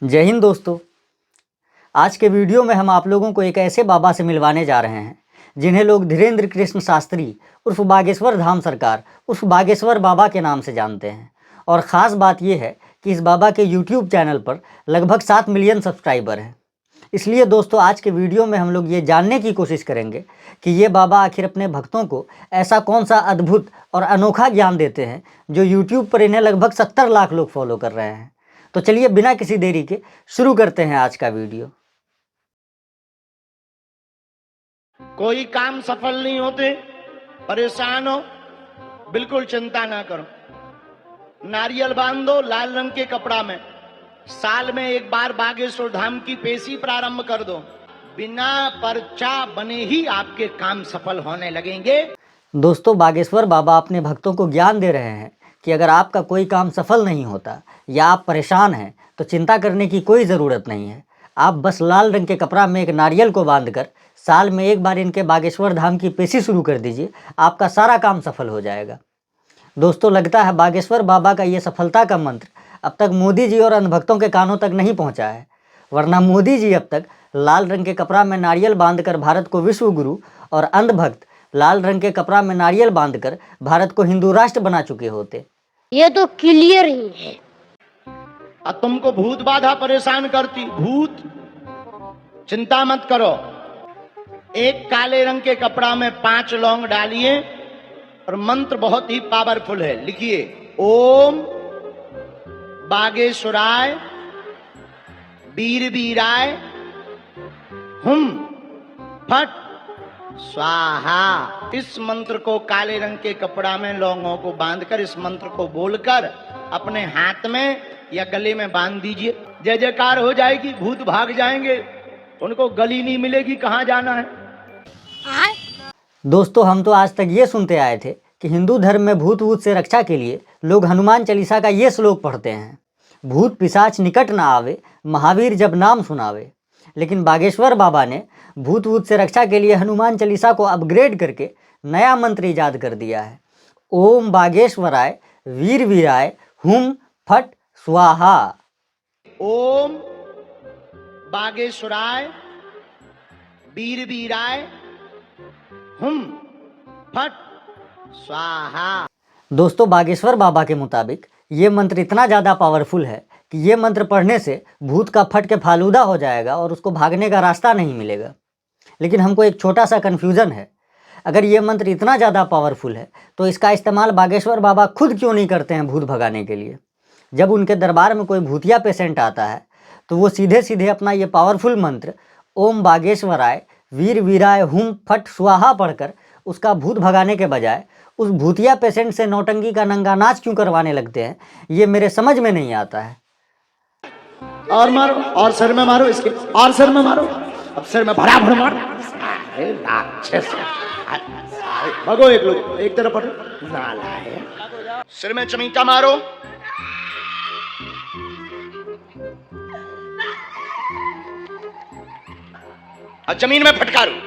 जय हिंद दोस्तों। आज के वीडियो में हम आप लोगों को एक ऐसे बाबा से मिलवाने जा रहे हैं जिन्हें लोग धीरेन्द्र कृष्ण शास्त्री उर्फ बागेश्वर धाम सरकार उर्फ बागेश्वर बाबा के नाम से जानते हैं। और ख़ास बात यह है कि इस बाबा के यूट्यूब चैनल पर लगभग 7 मिलियन सब्सक्राइबर हैं। इसलिए दोस्तों आज के वीडियो में हम लोग ये जानने की कोशिश करेंगे कि ये बाबा आखिर अपने भक्तों को ऐसा कौन सा अद्भुत और अनोखा ज्ञान देते हैं जो यूट्यूब पर इन्हें लगभग 70 लाख लोग फॉलो कर रहे हैं। तो चलिए बिना किसी देरी के शुरू करते हैं आज का वीडियो। कोई काम सफल नहीं होते, परेशान हो, बिल्कुल चिंता ना करो। नारियल बांध दो लाल रंग के कपड़ा में, साल में एक बार बागेश्वर धाम की पेशी प्रारंभ कर दो, बिना पर्चा बने ही आपके काम सफल होने लगेंगे। दोस्तों बागेश्वर बाबा अपने भक्तों को ज्ञान दे रहे हैं कि अगर आपका कोई काम सफल नहीं होता या आप परेशान हैं तो चिंता करने की कोई ज़रूरत नहीं है। आप बस लाल रंग के कपड़ा में एक नारियल को बांधकर साल में एक बार इनके बागेश्वर धाम की पेशी शुरू कर दीजिए, आपका सारा काम सफल हो जाएगा। दोस्तों लगता है बागेश्वर बाबा का ये सफलता का मंत्र अब तक मोदी जी और अंधभक्तों के कानों तक नहीं पहुंचा है, वरना मोदी जी अब तक लाल रंग के कपड़ा में नारियल बांधकर भारत को विश्व गुरु और अंधभक्त लाल रंग के कपड़ा में नारियल बांधकर भारत को हिंदू राष्ट्र बना चुके होते। ये तो क्लियर ही है। अब तुमको भूत बाधा परेशान करती, भूत चिंता मत करो। एक काले रंग के कपड़ा में 5 लौंग डालिए और मंत्र बहुत ही पावरफुल है, लिखिए ओम बागेश्वराय वीर वीराय हुम फट स्वाहा। इस मंत्र को काले रंग के कपड़ा में लौंगों को बांधकर इस मंत्र को बोलकर अपने हाथ में या गले में बांध दीजिए। जय जयकार हो जाएगी, भूत भाग जाएंगे, उनको गली नहीं मिलेगी, कहां जाना है। दोस्तों हम तो आज तक ये सुनते आए थे कि हिंदू धर्म में भूत वूत से रक्षा के लिए लोग हनुमान चालीसा का ये श्लोक पढ़ते हैं, भूत पिशाच निकट न आवे, महावीर जब नाम सुनावे। लेकिन बागेश्वर बाबा ने भूत वूत से रक्षा के लिए हनुमान चालीसा को अपग्रेड करके नया मंत्र ईजाद कर दिया है, ओम बागेश्वराय वीर वीराय हुम फट स्वाहा। ओम बागेश्वराय वीर वीराय हुम फट स्वाहा। दोस्तों बागेश्वर बाबा के मुताबिक ये मंत्र इतना ज़्यादा पावरफुल है कि ये मंत्र पढ़ने से भूत का फट के फालूदा हो जाएगा और उसको भागने का रास्ता नहीं मिलेगा। लेकिन हमको एक छोटा सा कन्फ्यूज़न है, अगर ये मंत्र इतना ज़्यादा पावरफुल है तो इसका इस्तेमाल बागेश्वर बाबा खुद क्यों नहीं करते हैं भूत भगाने के लिए। जब उनके दरबार में कोई भूतिया पेशेंट आता है तो वो सीधे सीधे अपना ये पावरफुल मंत्र ओम बागेश्वराय वीर वीराय हुम फट स्वाहा पढ़कर उसका भूत भगाने के बजाय उस भूतिया पेशेंट से नौटंकी का नंगा नाच क्यों करवाने लगते हैं, ये मेरे समझ में नहीं आता है। और मारो, और सिर में मारो, इसके और सिर में मारो, अब सिर में भरा भर मारो। भगो एक लोग एक तरफ पड़ो, नाला है, सिर में चमीटा मारो। और जमीन में फटकारो।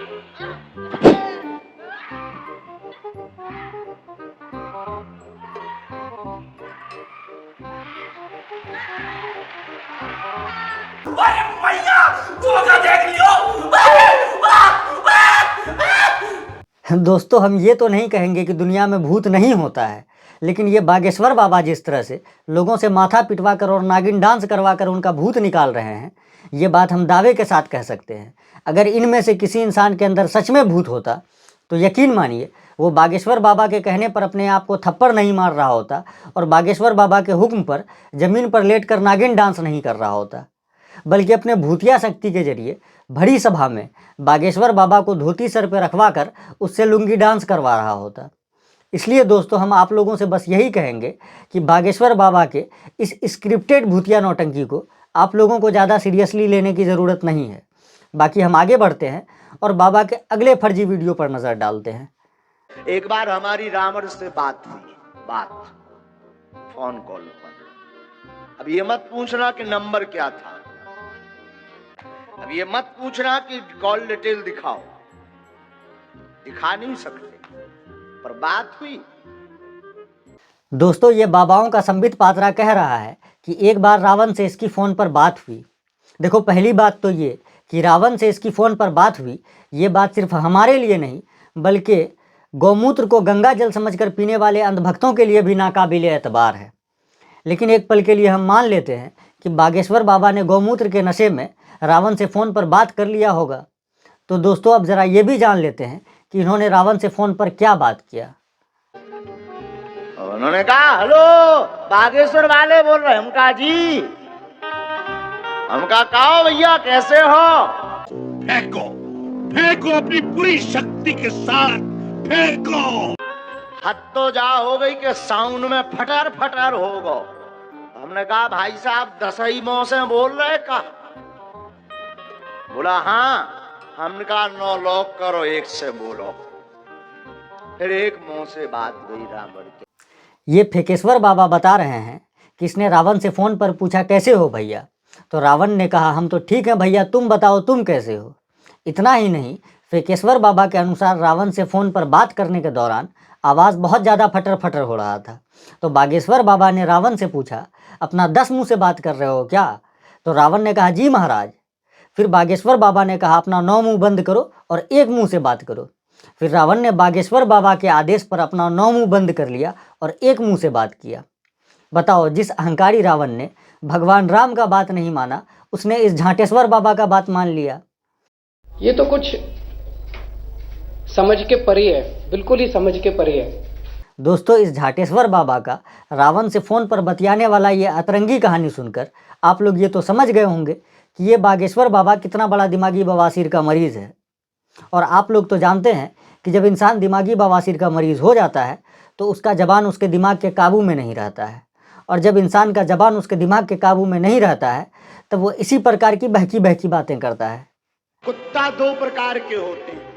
दोस्तों हम ये तो नहीं कहेंगे कि दुनिया में भूत नहीं होता है, लेकिन ये बागेश्वर बाबा जिस तरह से लोगों से माथा पिटवा कर और नागिन डांस करवा कर उनका भूत निकाल रहे हैं, ये बात हम दावे के साथ कह सकते हैं। अगर इनमें से किसी इंसान के अंदर सच में भूत होता तो यकीन मानिए वो बागेश्वर बाबा के कहने पर अपने आप को थप्पड़ नहीं मार रहा होता और बागेश्वर बाबा के हुक्म पर ज़मीन पर लेट कर नागिन डांस नहीं कर रहा होता, बल्कि अपने भूतिया शक्ति के जरिए बड़ी सभा में बागेश्वर बाबा को धोती सर पर रखवा कर उससे लुंगी डांस करवा रहा होता। इसलिए दोस्तों हम आप लोगों से बस यही कहेंगे कि बागेश्वर बाबा के इस स्क्रिप्टेड भूतिया नौटंकी को आप लोगों को ज़्यादा सीरियसली लेने की ज़रूरत नहीं है। बाकी हम आगे बढ़ते हैं और बाबा के अगले फर्जी वीडियो पर नज़र डालते हैं। एक बार हमारी रावण से बात हुई, फोन कॉल पर। अब ये मत पूछना कि नंबर क्या था, अब ये मत पूछना कि कॉल डिटेल दिखाओ, दिखा नहीं सकते, पर बात हुई। दोस्तों ये बाबाओं का संबित पात्रा कह रहा है कि एक बार रावण से इसकी फ़ोन पर बात हुई। देखो पहली बात तो ये कि रावण से इसकी फ़ोन पर बात हुई, ये बात सिर्फ हमारे लिए नहीं बल्कि गौमूत्र को गंगा जल समझकर पीने वाले अंधभक्तों के लिए भी नाकाबिले एतबार है। लेकिन एक पल के लिए हम मान लेते हैं कि बागेश्वर बाबा ने गौमूत्र के नशे में रावण से फ़ोन पर बात कर लिया होगा। तो दोस्तों अब ज़रा ये भी जान लेते हैं कि इन्होंने रावण से फ़ोन पर क्या बात किया। उन्होंने कहा, हेलो बागेश्वर वाले बोल रहे हैं। हमका जी, हमका कहो भैया कैसे हो? फेंको फेंको अपनी पूरी शक्ति के साथ फेंको। हद तो जा हो गई कि साउंड में फटर फटर हो गो। हमने कहा भाई साहब 10 ही मुंह से बोल रहे का? बोला हाँ। हमने कहा 9 लॉक करो, 1 से बोलो। फिर एक मुंह से बात हुई रावण के। ये फेकेश्वर बाबा बता रहे हैं कि इसने रावण से फ़ोन पर पूछा कैसे हो भैया, तो रावण ने कहा हम तो ठीक हैं भैया, तुम बताओ तुम कैसे हो। इतना ही नहीं, फेकेश्वर बाबा के अनुसार रावण से फ़ोन पर बात करने के दौरान आवाज़ बहुत ज़्यादा फटर फटर हो रहा था। तो बागेश्वर बाबा ने रावण से पूछा अपना 10 मुँह से बात कर रहे हो क्या? तो रावण ने कहा जी महाराज। फिर बागेश्वर बाबा ने कहा अपना 9 मुँह बंद करो और 1 मुँह से बात करो। फिर रावण ने बागेश्वर बाबा के आदेश पर अपना 9 मुँह बंद कर लिया और 1 मुँह से बात किया। बताओ, जिस अहंकारी रावण ने भगवान राम का बात नहीं माना, उसने इस झाटेश्वर बाबा का बात मान लिया। ये तो कुछ समझ के परे है, बिल्कुल ही समझ के परे है। दोस्तों इस झाटेश्वर बाबा का रावण से फ़ोन पर बतियाने वाला ये अतरंगी कहानी सुनकर आप लोग ये तो समझ गए होंगे कि ये बागेश्वर बाबा कितना बड़ा दिमागी बवासीर का मरीज़ है। और आप लोग तो जानते हैं कि जब इंसान दिमागी बवासीर का मरीज़ हो जाता है तो उसका ज़बान उसके दिमाग के काबू में नहीं रहता है, और जब इंसान का ज़बान उसके दिमाग के काबू में नहीं रहता है तब वो इसी प्रकार की बहकी बहकी बातें करता है। कुत्ता 2 प्रकार के होते हैं।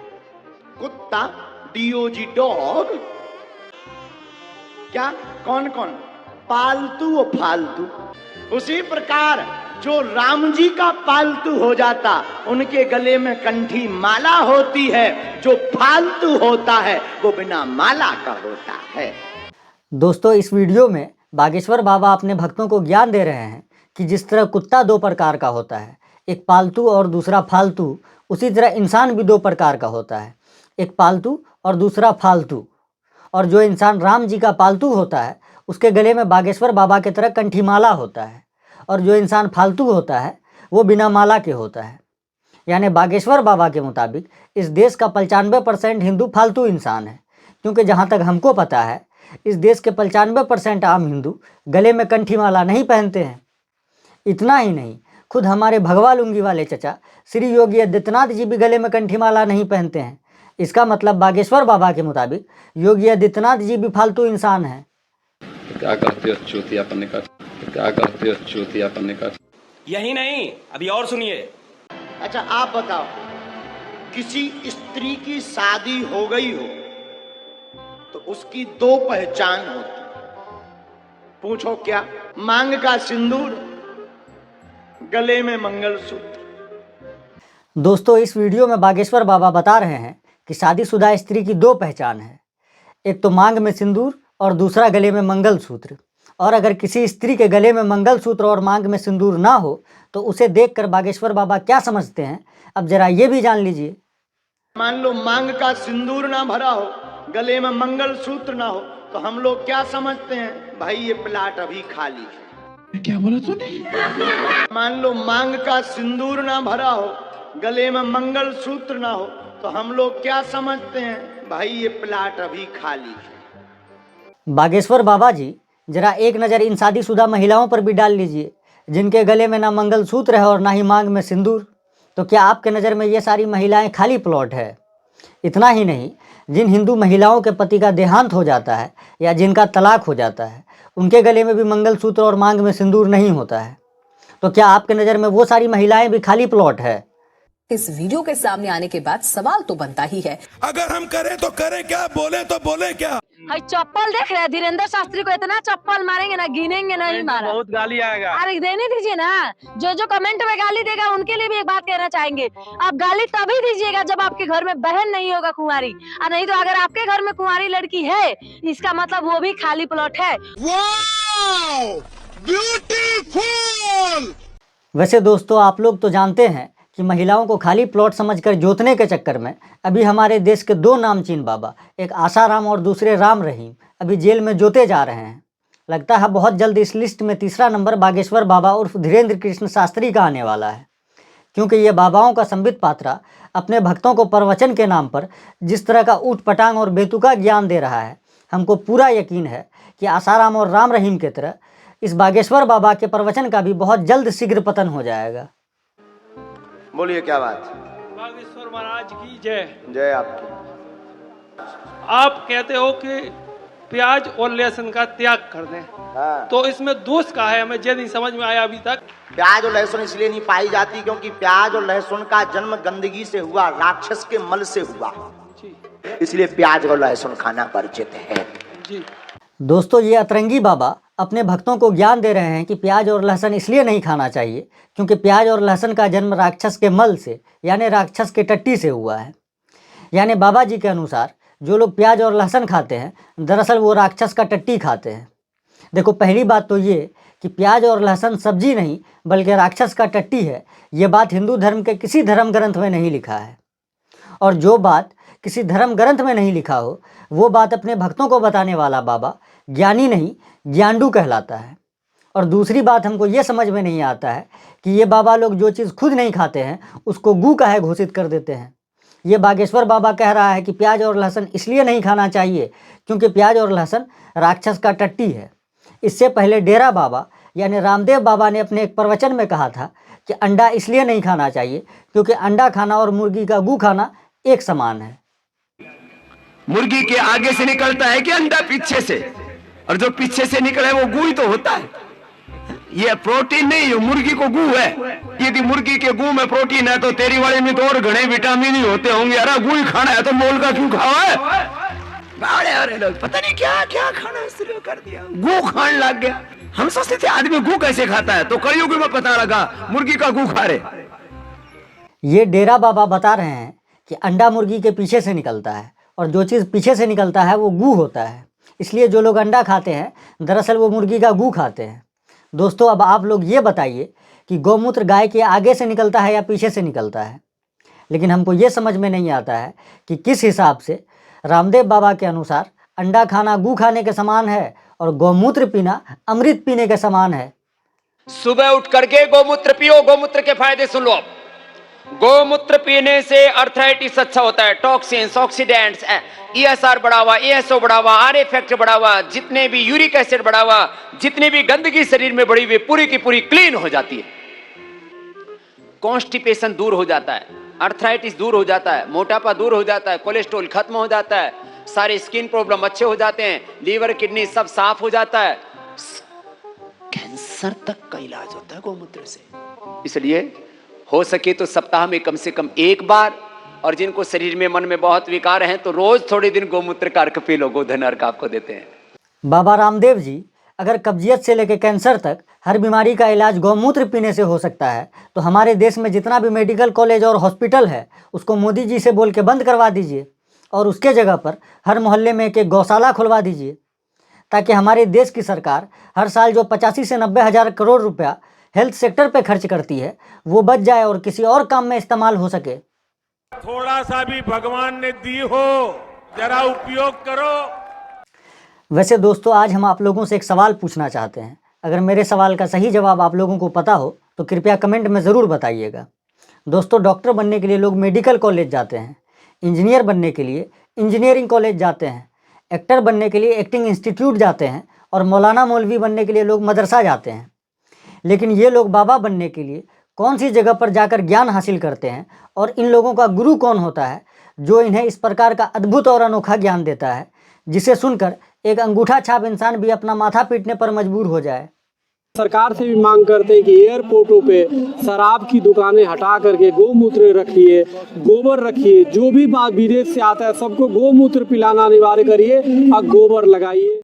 कुत्ता DOG डॉग, क्या कौन कौन? पालतू और फालतू। उसी प्रकार जो राम जी का पालतू हो जाता उनके गले में कंठी माला होती है, जो फालतू होता है वो बिना माला का होता है। दोस्तों इस वीडियो में बागेश्वर बाबा अपने भक्तों को ज्ञान दे रहे हैं कि जिस तरह कुत्ता 2 प्रकार का होता है, एक पालतू और दूसरा फालतू, उसी तरह इंसान भी 2 प्रकार का होता है, एक पालतू और दूसरा फालतू। और जो इंसान राम जी का पालतू होता है उसके गले में बागेश्वर बाबा की तरह कंठी माला होता है, और जो इंसान फालतू होता है वो बिना माला के होता है। यानी बागेश्वर बाबा के मुताबिक इस देश का 95% हिंदू फालतू इंसान है, क्योंकि जहाँ तक हमको पता है इस देश के 95% आम हिंदू गले में कंठी माला नहीं पहनते हैं। इतना ही नहीं, खुद हमारे भगवा लुंगी वाले चचा श्री योगी आदित्यनाथ जी भी गले में कंठी माला नहीं पहनते हैं। इसका मतलब बागेश्वर बाबा के मुताबिक योगी आदित्यनाथ जी भी फालतू इंसान हैं। क्या करते हो चूतियापन का, क्या करते हो चूतियापन का। यही नहीं, अभी और सुनिए। अच्छा आप बताओ, किसी स्त्री की शादी हो गई हो तो उसकी 2 पहचान होती। पूछो क्या? मांग का सिंदूर, गले में मंगलसूत्र। दोस्तों इस वीडियो में बागेश्वर बाबा बता रहे हैं कि शादीशुदा स्त्री की 2 पहचान है, एक तो मांग में सिंदूर और दूसरा गले में मंगलसूत्र। और अगर किसी स्त्री के गले में मंगलसूत्र और मांग में सिंदूर ना हो तो उसे देखकर बागेश्वर बाबा क्या समझते हैं, अब जरा ये भी जान लीजिए। मान लो मांग का सिंदूर ना भरा हो, गले में मंगलसूत्र ना हो, तो हम लोग क्या समझते हैं? भाई ये प्लाट अभी खाली है। क्या बोला तूने? मान लो मांग का सिंदूर ना भरा हो, गले में मंगलसूत्र ना हो, तो हम लोग क्या समझते हैं? भाई ये प्लाट अभी खाली है। बागेश्वर बाबा जी जरा एक नज़र इन शादीशुदा महिलाओं पर भी डाल लीजिए जिनके गले में ना मंगलसूत्र है और ना ही मांग में सिंदूर। तो क्या आपके नज़र में ये सारी महिलाएं खाली प्लॉट है? इतना ही नहीं, जिन हिंदू महिलाओं के पति का देहांत हो जाता है या जिनका तलाक हो जाता है उनके गले में भी मंगलसूत्र और मांग में सिंदूर नहीं होता है। तो क्या आपके नज़र में वो सारी महिलाएं भी खाली प्लॉट है? इस वीडियो के सामने आने के बाद सवाल तो बनता ही है, अगर हम करें तो करें क्या, बोले तो बोले क्या। भाई चप्पल देख रहे हैं, धीरेन्द्र शास्त्री को इतना चप्पल मारेंगे ना, गिनेंगे नहीं मारा। बहुत गाली आएगा। अरे देने दीजिए ना, जो कमेंट में गाली देगा उनके लिए भी एक बात कहना चाहेंगे, आप गाली तभी दीजिएगा जब आपके घर में बहन नहीं होगा कुंवारी, और नहीं तो अगर आपके घर में कुंवारी लड़की है, इसका मतलब वो भी खाली प्लॉट है। ब्यूटीफुल। वैसे दोस्तों, आप लोग तो जानते हैं कि महिलाओं को खाली प्लॉट समझकर जोतने के चक्कर में अभी हमारे देश के दो नामचीन बाबा, एक आसाराम और दूसरे राम रहीम, अभी जेल में जोते जा रहे हैं। लगता है बहुत जल्द इस लिस्ट में तीसरा नंबर बागेश्वर बाबा उर्फ धीरेन्द्र कृष्ण शास्त्री का आने वाला है, क्योंकि ये बाबाओं का संबित पात्रा अपने भक्तों को प्रवचन के नाम पर जिस तरह का ऊट पटांग और बेतुका ज्ञान दे रहा है, हमको पूरा यकीन है कि आसाराम और राम रहीम की तरह इस बागेश्वर बाबा के प्रवचन का भी बहुत जल्द शीघ्र पतन हो जाएगा। बोलिए क्या बात। बागेश्वर महाराज की जय। जय आपकी। आप कहते हो कि प्याज और लहसुन का त्याग कर दें, हाँ। तो इसमें दोष का है, हमें ये नहीं समझ में आया अभी तक। प्याज और लहसुन इसलिए नहीं पाई जाती क्योंकि प्याज और लहसुन का जन्म गंदगी से हुआ, राक्षस के मल से हुआ, इसलिए प्याज और लहसुन खाना वर्जित है जी। दोस्तों, ये अतरंगी बाबा अपने भक्तों को ज्ञान दे रहे हैं कि प्याज और लहसुन इसलिए नहीं खाना चाहिए क्योंकि प्याज और लहसुन का जन्म राक्षस के मल से, यानी राक्षस के टट्टी से हुआ है। यानी बाबा जी के अनुसार जो लोग प्याज और लहसुन खाते हैं, दरअसल वो राक्षस का टट्टी खाते हैं। देखो, पहली बात तो ये कि प्याज और लहसुन सब्जी नहीं बल्कि राक्षस का टट्टी है, ये बात हिंदू धर्म के किसी धर्म ग्रंथ में नहीं लिखा है। और जो बात किसी धर्म ग्रंथ में नहीं लिखा हो, वो बात अपने भक्तों को बताने वाला बाबा ज्ञानी नहीं, ज्ञांडू कहलाता है। और दूसरी बात, हमको ये समझ में नहीं आता है कि ये बाबा लोग जो चीज़ खुद नहीं खाते हैं उसको गू काहे घोषित कर देते हैं। ये बागेश्वर बाबा कह रहा है कि प्याज और लहसुन इसलिए नहीं खाना चाहिए क्योंकि प्याज और लहसुन राक्षस का टट्टी है। इससे पहले डेरा बाबा यानी रामदेव बाबा ने अपने एक प्रवचन में कहा था कि अंडा इसलिए नहीं खाना चाहिए क्योंकि अंडा खाना और मुर्गी का गू खाना एक समान है। मुर्गी के आगे से निकलता है कि अंडा पीछे से, और जो पीछे से निकले वो गू ही तो होता है। ये प्रोटीन नहीं, ये मुर्गी को गू है। यदि मुर्गी के गू में प्रोटीन है तो तेरी वाले में तो और घने विटामिन ही होते होंगे। अरे गू ही खाना है तो मोल का क्यों खावा है? अरे लोग पता नहीं क्या क्या खाना शुरू कर दिया, गू खाने लग गया। हम सोचते थे आदमी गू कैसे खाता है, तो कलयुग में पता लगा मुर्गी का गू खा रहे। ये डेरा बाबा बता रहे हैं कि अंडा मुर्गी के पीछे से निकलता है और जो चीज़ पीछे से निकलता है वो गू होता है। इसलिए जो लोग अंडा खाते हैं दरअसल वो मुर्गी का गू खाते हैं। दोस्तों, अब आप लोग ये बताइए कि गौमूत्र गाय के आगे से निकलता है या पीछे से निकलता है। लेकिन हमको ये समझ में नहीं आता है कि किस हिसाब से रामदेव बाबा के अनुसार अंडा खाना गू खाने के समान है और गौमूत्र पीना अमृत पीने के समान है। सुबह उठ करके गौमूत्र पियो, गौमूत्र के फायदे सुन लो आप। गौमूत्र पीने से अर्थराइटिस अच्छा होता है, टॉक्सिन्स, ऑक्सीडेंट्स, ESR बढ़ा हुआ, ASO बढ़ा हुआ, R इफेक्ट बढ़ा हुआ, जितने भी यूरिक एसिड बढ़ा हुआ, जितनी भी गंदगी शरीर में बढ़ी हुई पूरी की पूरी क्लीन हो जाती है। कॉन्स्टिपेशन दूर हो जाता है, अर्थराइटिस दूर हो जाता है, मोटापा दूर हो जाता है, कोलेस्ट्रॉल खत्म हो जाता है, सारे स्किन प्रॉब्लम अच्छे हो जाते हैं, लीवर किडनी सब साफ हो जाता है, कैंसर तक का इलाज होता है गौमूत्र से। इसलिए हो सके तो सप्ताह में कम से कम एक बार, और जिनको शरीर में मन में बहुत विकार हैं तो रोज थोड़े दिन गौमूत्र का अर्क पी लो, गोधन अर्क आपको देते हैं। बाबा रामदेव जी अगर कब्जियत से लेकर कैंसर तक हर बीमारी का इलाज गौमूत्र पीने से हो सकता है, तो हमारे देश में जितना भी मेडिकल कॉलेज और हॉस्पिटल है उसको मोदी जी से बोल के बंद करवा दीजिए और उसके जगह पर हर मोहल्ले में एक गौशाला खुलवा दीजिए, ताकि हमारे देश की सरकार हर साल जो 85 से 90 हज़ार करोड़ रुपया हेल्थ सेक्टर पे खर्च करती है वो बच जाए और किसी और काम में इस्तेमाल हो सके। थोड़ा सा भी भगवान ने दी हो, जरा उपयोग करो। वैसे दोस्तों, आज हम आप लोगों से एक सवाल पूछना चाहते हैं। अगर मेरे सवाल का सही जवाब आप लोगों को पता हो तो कृपया कमेंट में ज़रूर बताइएगा। दोस्तों, डॉक्टर बनने के लिए लोग मेडिकल कॉलेज जाते हैं, इंजीनियर बनने के लिए इंजीनियरिंग कॉलेज जाते हैं, एक्टर बनने के लिए एक्टिंग इंस्टीट्यूट जाते हैं और मौलाना मौलवी बनने के लिए लोग मदरसा जाते हैं। लेकिन ये लोग बाबा बनने के लिए कौन सी जगह पर जाकर ज्ञान हासिल करते हैं और इन लोगों का गुरु कौन होता है जो इन्हें इस प्रकार का अद्भुत और अनोखा ज्ञान देता है जिसे सुनकर एक अंगूठा छाप इंसान भी अपना माथा पीटने पर मजबूर हो जाए। सरकार से भी मांग करते हैं कि एयरपोर्टों पे शराब की दुकानें हटा करके गोमूत्र रखिए, गोबर रखिए। जो भी बात विदेश से आता है सबको गोमूत्र पिलाना अनिवार्य करिए और गोबर लगाइए।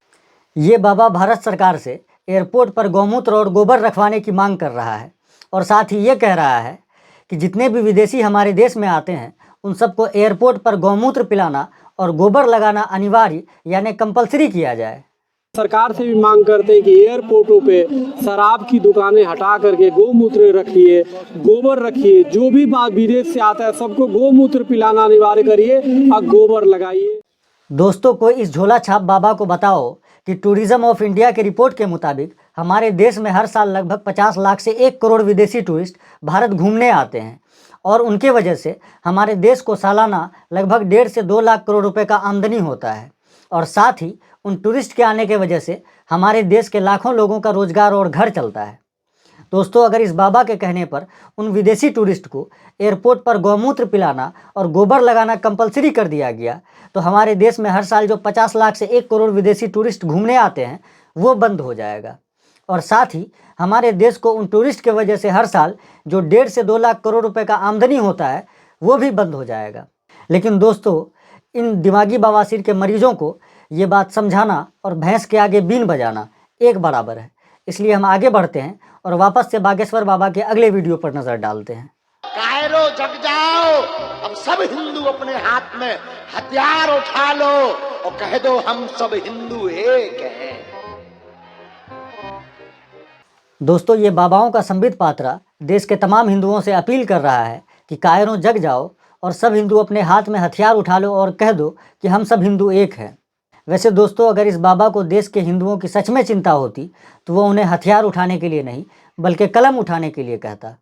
ये बाबा भारत सरकार से एयरपोर्ट पर गौमूत्र और गोबर रखवाने की मांग कर रहा है और साथ ही ये कह रहा है कि जितने भी विदेशी हमारे देश में आते हैं उन सबको एयरपोर्ट पर गौमूत्र पिलाना और गोबर लगाना अनिवार्य यानी कंपलसरी किया जाए। सरकार से भी मांग करते हैं कि एयरपोर्टों पे शराब की दुकानें हटा करके गोमूत्र रखिए, गोबर रखिए। जो भी बात विदेश से आता है सबको गोमूत्र पिलाना अनिवार्य करिए और गोबर लगाइए। दोस्तों, कोई इस झोला छाप बाबा को बताओ कि टूरिज्म ऑफ इंडिया के रिपोर्ट के मुताबिक हमारे देश में हर साल लगभग 50 लाख से 1 करोड़ विदेशी टूरिस्ट भारत घूमने आते हैं और उनके वजह से हमारे देश को सालाना लगभग 1.5 से 2 लाख करोड़ रुपए का आमदनी होता है और साथ ही उन टूरिस्ट के आने के वजह से हमारे देश के लाखों लोगों का रोजगार और घर चलता है। दोस्तों, अगर इस बाबा के कहने पर उन विदेशी टूरिस्ट को एयरपोर्ट पर गौमूत्र पिलाना और गोबर लगाना कंपलसरी कर दिया गया तो हमारे देश में हर साल जो 50 लाख से 1 करोड़ विदेशी टूरिस्ट घूमने आते हैं वो बंद हो जाएगा और साथ ही हमारे देश को उन टूरिस्ट के वजह से हर साल जो 1.5 से 2 लाख करोड़ रुपए का आमदनी होता है वो भी बंद हो जाएगा। लेकिन दोस्तों, इन दिमागी बवासीर के मरीजों को ये बात समझाना और भैंस के आगे बीन बजाना एक बराबर है। इसलिए हम आगे बढ़ते हैं और वापस से बागेश्वर बाबा के अगले वीडियो पर नजर डालते हैं। कायरो जग जाओ, अब सब हिंदू अपने हाथ में हथियार उठा लो और कह दो हम सब हिंदू एक हैं। दोस्तों, ये बाबाओं का संबित पात्रा देश के तमाम हिंदुओं से अपील कर रहा है कि कायरों जग जाओ और सब हिंदू अपने हाथ में हथियार उठा लो और कह दो कि हम सब हिंदू एक हैं। वैसे दोस्तों, अगर इस बाबा को देश के हिंदुओं की सच में चिंता होती तो वो उन्हें हथियार उठाने के लिए नहीं बल्कि कलम उठाने के लिए कहता,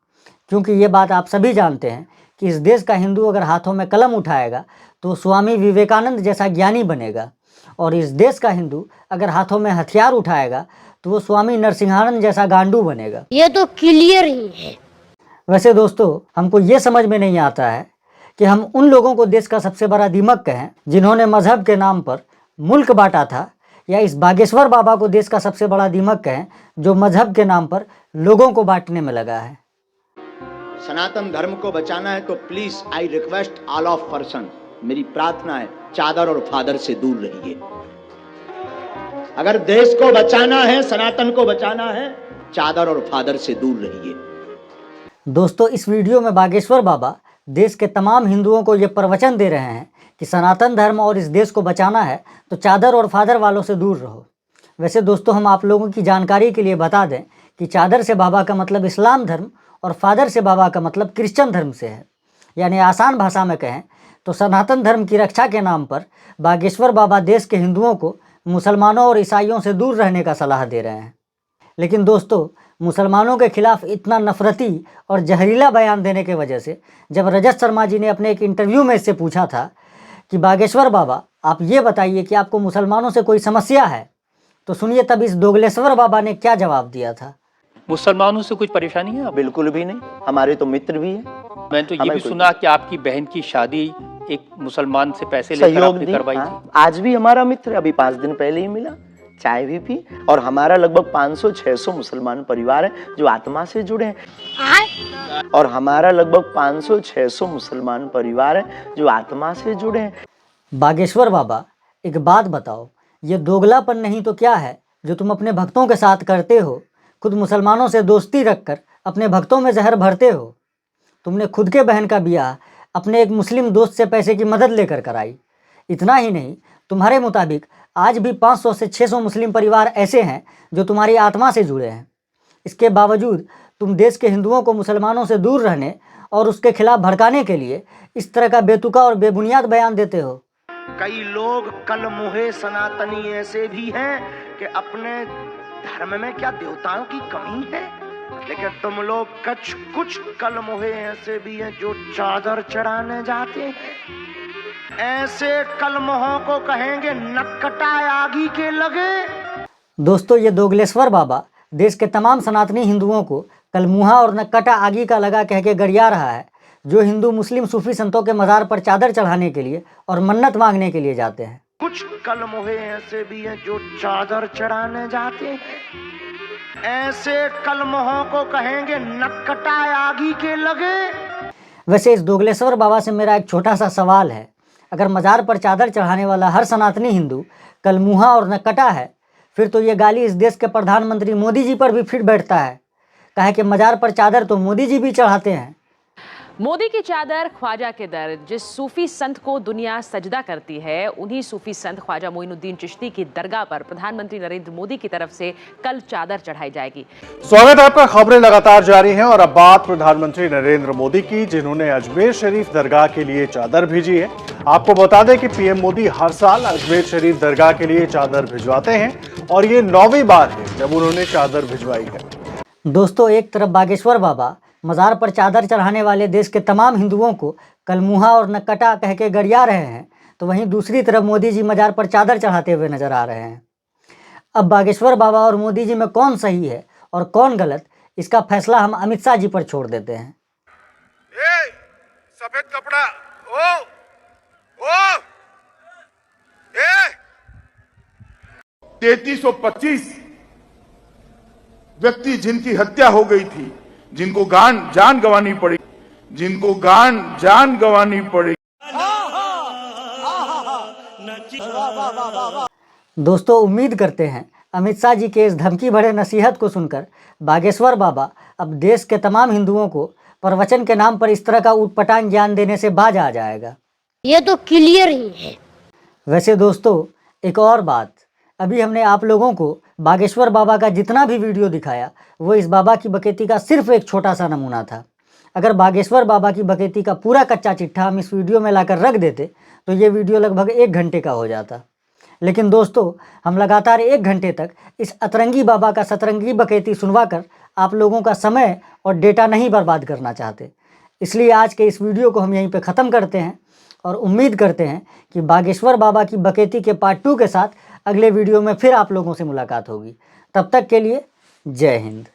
क्योंकि ये बात आप सभी जानते हैं कि इस देश का हिंदू अगर हाथों में कलम उठाएगा तो स्वामी विवेकानंद जैसा ज्ञानी बनेगा और इस देश का हिंदू अगर हाथों में हथियार उठाएगा तो वो स्वामी नरसिंहानंद जैसा गांडू बनेगा। ये तो क्लियर ही है। वैसे दोस्तों, हमको ये समझ में नहीं आता है कि हम उन लोगों को देश का सबसे बड़ा दीमक कहें जिन्होंने मजहब के नाम पर मुल्क बांटा था, या इस बागेश्वर बाबा को देश का सबसे बड़ा दीमक कहें जो मजहब के नाम पर लोगों को बांटने में लगा है। सनातन धर्म को बचाना है तो please I request all of person, मेरी प्रार्थना है चादर और फादर से दूर रहिए। अगर देश को बचाना है, सनातन को बचाना है, चादर और फादर से दूर रहिए। दोस्तों, इस वीडियो में बागेश्वर बाबा देश के तमाम हिंदुओं को ये प्रवचन दे रहे हैं कि सनातन धर्म और इस देश को बचाना है तो चादर और फादर वालों से दूर रहो। वैसे दोस्तों, हम आप लोगों की जानकारी के लिए बता दें कि चादर से बाबा का मतलब इस्लाम धर्म और फादर से बाबा का मतलब क्रिश्चियन धर्म से है। यानी आसान भाषा में कहें तो सनातन धर्म की रक्षा के नाम पर बागेश्वर बाबा देश के हिंदुओं को मुसलमानों और ईसाइयों से दूर रहने का सलाह दे रहे हैं। लेकिन दोस्तों, मुसलमानों के खिलाफ इतना नफरती और जहरीला बयान देने के वजह से जब रजत शर्मा जी ने अपने एक इंटरव्यू में इससे पूछा था कि बागेश्वर बाबा आप ये बताइए कि आपको मुसलमानों से कोई समस्या है, तो सुनिए तब इस दोगलेश्वर बाबा ने क्या जवाब दिया था। मुसलमानों से कुछ परेशानी है? बिल्कुल भी नहीं, हमारे तो मित्र भी हैं। मैंने तो ये भी सुना कि आपकी बहन की शादी एक मुसलमान से पैसे लेकर आपने करवाई थी। आज भी हमारा मित्र, अभी 5 दिन पहले ही मिला, चाय भी पी। और हमारा लगभग 500-600 मुसलमान परिवार है जो आत्मा से जुड़े हैं। और हमारा लगभग 500-600 मुसलमान परिवार है जो आत्मा से जुड़े हैं। बागेश्वर बाबा, एक बात बताओ, ये दोगलापन नहीं तो क्या है जो तुम अपने भक्तों के साथ करते हो? खुद मुसलमानों से दोस्ती रखकर अपने भक्तों में जहर भरते हो। तुमने खुद के बहन का ब्याह अपने एक मुस्लिम दोस्त से पैसे की मदद लेकर कराई। इतना ही नहीं, तुम्हारे मुताबिक आज भी 500 से 600 मुस्लिम परिवार ऐसे हैं जो तुम्हारी आत्मा से जुड़े हैं। इसके बावजूद तुम देश के हिंदुओं को मुसलमानों से दूर रहने और उसके खिलाफ भड़काने के लिए इस तरह का बेतुका और बेबुनियाद बयान देते हो। कई लोग कलमुहे सनातनी ऐसे भी हैं कि अपने धर्म में क्या देवताओं की कमी है, लेकिन तुम लोग कुछ कलमुहे ऐसे भी हैं जो चादर चढ़ाने जाते हैं। ऐसे कलमुहों को कहेंगे नक्कटा आगी के लगे। दोस्तों, ये दोगलेश्वर बाबा देश के तमाम सनातनी हिंदुओं को कलमुहा और नक्कटा आगी का लगा कह के गरिया रहा है, जो हिंदू मुस्लिम सूफी संतों के मज़ार पर चादर चढ़ाने के लिए और मन्नत मांगने के लिए जाते हैं। कुछ कलमुहे ऐसे भी हैं जो चादर चढ़ाने जाते हैं। ऐसे कलमहों को कहेंगे नक्कटा आगी के लगे। वैसे इस दोगलेश्वर बाबा से मेरा एक छोटा सा सवाल है, अगर मज़ार पर चादर चढ़ाने वाला हर सनातनी हिंदू कलमुहा और नक्कटा है, फिर तो ये गाली इस देश के प्रधानमंत्री मोदी जी पर भी फिट बैठता है। कहे कि मज़ार पर चादर तो मोदी जी भी चढ़ाते हैं। मोदी की चादर ख्वाजा के दर, जिस सूफी संत को दुनिया सजदा करती है, उन्हीं सूफी संत ख्वाजा मोइनुद्दीन चिश्ती की दरगाह पर प्रधानमंत्री नरेंद्र मोदी की तरफ से कल चादर चढ़ाई जाएगी। स्वागत है आपका। खबरें लगातार जारी हैं और अब बात प्रधानमंत्री नरेंद्र मोदी की, जिन्होंने अजमेर शरीफ दरगाह के लिए चादर भेजी है। आपको बता दें कि पीएम मोदी हर साल अजमेर शरीफ दरगाह के लिए चादर भिजवाते हैं और ये 9वीं बार है जब उन्होंने चादर भिजवाई है। दोस्तों, एक तरफ बागेश्वर बाबा मज़ार पर चादर चढ़ाने वाले देश के तमाम हिंदुओं को कलमुहा और नक्कटा कह के गरिया रहे हैं, तो वहीं दूसरी तरफ मोदी जी मज़ार पर चादर चढ़ाते हुए नजर आ रहे हैं। अब बागेश्वर बाबा और मोदी जी में कौन सही है और कौन गलत, इसका फैसला हम अमित शाह जी पर छोड़ देते हैं। सफेद कपड़ा 3325 व्यक्ति जिनकी हत्या हो गई थी, जिनको जान गंवानी पड़ी, दोस्तों, उम्मीद करते हैं अमित शाह जी के इस धमकी भरे नसीहत को सुनकर बागेश्वर बाबा अब देश के तमाम हिंदुओं को प्रवचन के नाम पर इस तरह का ऊटपटांग ज्ञान देने से बाज आ जाएगा। ये तो क्लियर ही है। वैसे दोस्तों, एक और बात, अभी हमने आप लोगों को बागेश्वर बाबा का जितना भी वीडियो दिखाया वो इस बाबा की बकेती का सिर्फ एक छोटा सा नमूना था। अगर बागेश्वर बाबा की बकेती का पूरा कच्चा चिट्ठा हम इस वीडियो में लाकर रख देते तो ये वीडियो लगभग 1 घंटे का हो जाता। लेकिन दोस्तों, हम लगातार 1 घंटे तक इस अतरंगी बाबा का सतरंगी बकेती सुनवा कर आप लोगों का समय और डेटा नहीं बर्बाद करना चाहते। इसलिए आज के इस वीडियो को हम यहीं पे ख़त्म करते हैं और उम्मीद करते हैं कि बागेश्वर बाबा की बकेती के पार्ट 2 के साथ अगले वीडियो में फिर आप लोगों से मुलाकात होगी। तब तक के लिए जय हिंद।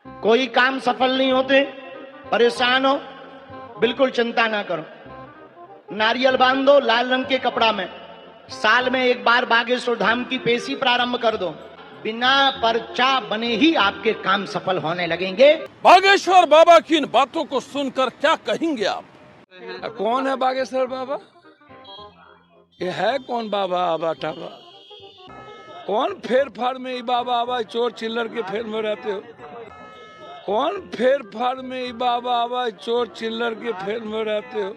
कोई काम सफल नहीं होते, परेशान हो, बिल्कुल चिंता ना करो। नारियल बांध दो लाल रंग के कपड़ा में, साल में एक बार बागेश्वर धाम की पेशी प्रारंभ कर दो, बिना पर्चा बने ही आपके काम सफल होने लगेंगे। बागेश्वर बाबा की इन बातों को सुनकर क्या कहेंगे आप? कौन है बागेश्वर बाबा? ये है कौन बाबा आबा टाबा? कौन फेर फाड़ में बाबा आबा चोर चिल्लर के फेर में रहते हो? कौन फेर फाड़ में बाबा आबा चोर चिल्लर के फेर में रहते हो?